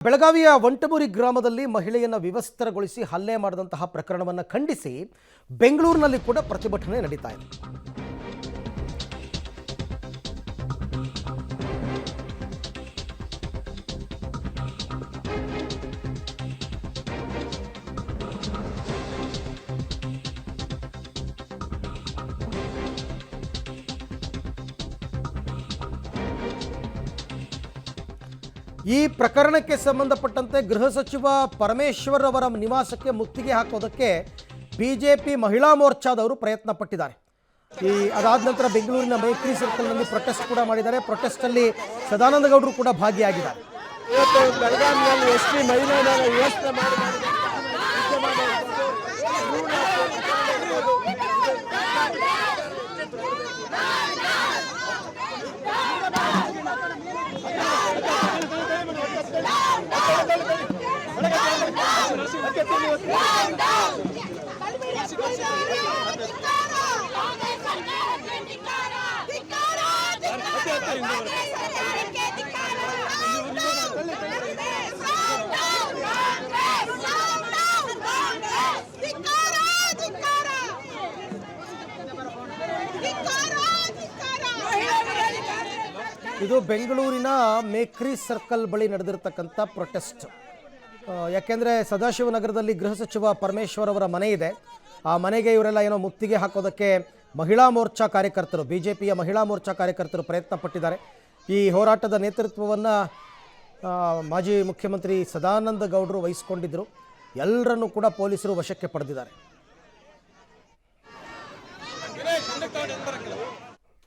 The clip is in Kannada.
ಬೆಳಗಾವಿಯ ವಂಟಮುರಿ ಗ್ರಾಮದಲ್ಲಿ ಮಹಿಳೆಯನ್ನು ವಿವಸ್ತ್ರಗೊಳಿಸಿ ಹಲ್ಲೆ ಮಾಡಿದಂತಹ ಪ್ರಕರಣವನ್ನು ಖಂಡಿಸಿ ಬೆಂಗಳೂರಿನಲ್ಲಿ ಕೂಡ ಪ್ರತಿಭಟನೆ ನಡೀತಾ ಇದೆ. ಈ ಪ್ರಕರಣಕ್ಕೆ ಸಂಬಂಧಪಟ್ಟಂತೆ ಗೃಹ ಸಚಿವ ಪರಮೇಶ್ವರ್ ಅವರ ನಿವಾಸಕ್ಕೆ ಮುತ್ತಿಗೆ ಹಾಕೋದಕ್ಕೆ ಬಿಜೆಪಿ ಮಹಿಳಾ ಮೋರ್ಚಾದವರು ಪ್ರಯತ್ನ ಪಟ್ಟಿದ್ದಾರೆ. ಅದಾದ ನಂತರ ಬೆಂಗಳೂರಿನ ಮೇಕ್ರಿ ಸರ್ಕಲ್ನಲ್ಲಿ ಪ್ರೊಟೆಸ್ಟ್ ಕೂಡ ಮಾಡಿದ್ದಾರೆ. ಪ್ರೊಟೆಸ್ಟಲ್ಲಿ ಸದಾನಂದ ಗೌಡರು ಕೂಡ ಭಾಗಿಯಾಗಿದ್ದಾರೆ. ಇದು ಬೆಂಗಳೂರಿನ ಮೇಕ್ರಿ ಸರ್ಕಲ್ ಬಳಿ ನಡೆದಿರತಕ್ಕಂಥ ಪ್ರೊಟೆಸ್ಟ್. ಯಾಕೆಂದರೆ ಸದಾಶಿವನಗರದಲ್ಲಿ ಗೃಹ ಸಚಿವ ಪರಮೇಶ್ವರ್ ಅವರ ಮನೆ ಇದೆ. ಆ ಮನೆಗೆ ಇವರೆಲ್ಲ ಏನೋ ಮುತ್ತಿಗೆ ಹಾಕೋದಕ್ಕೆ ಮಹಿಳಾ ಮೋರ್ಚಾ ಕಾರ್ಯಕರ್ತರು, ಬಿಜೆಪಿಯ ಮಹಿಳಾ ಮೋರ್ಚಾ ಕಾರ್ಯಕರ್ತರು ಪ್ರಯತ್ನ ಪಟ್ಟಿದ್ದಾರೆ. ಈ ಹೋರಾಟದ ನೇತೃತ್ವವನ್ನು ಮಾಜಿ ಮುಖ್ಯಮಂತ್ರಿ ಸದಾನಂದ ಗೌಡರು ವಹಿಸಿಕೊಂಡಿದ್ದರು. ಎಲ್ಲರನ್ನೂ ಕೂಡ ಪೊಲೀಸರು ವಶಕ್ಕೆ ಪಡೆದಿದ್ದಾರೆ.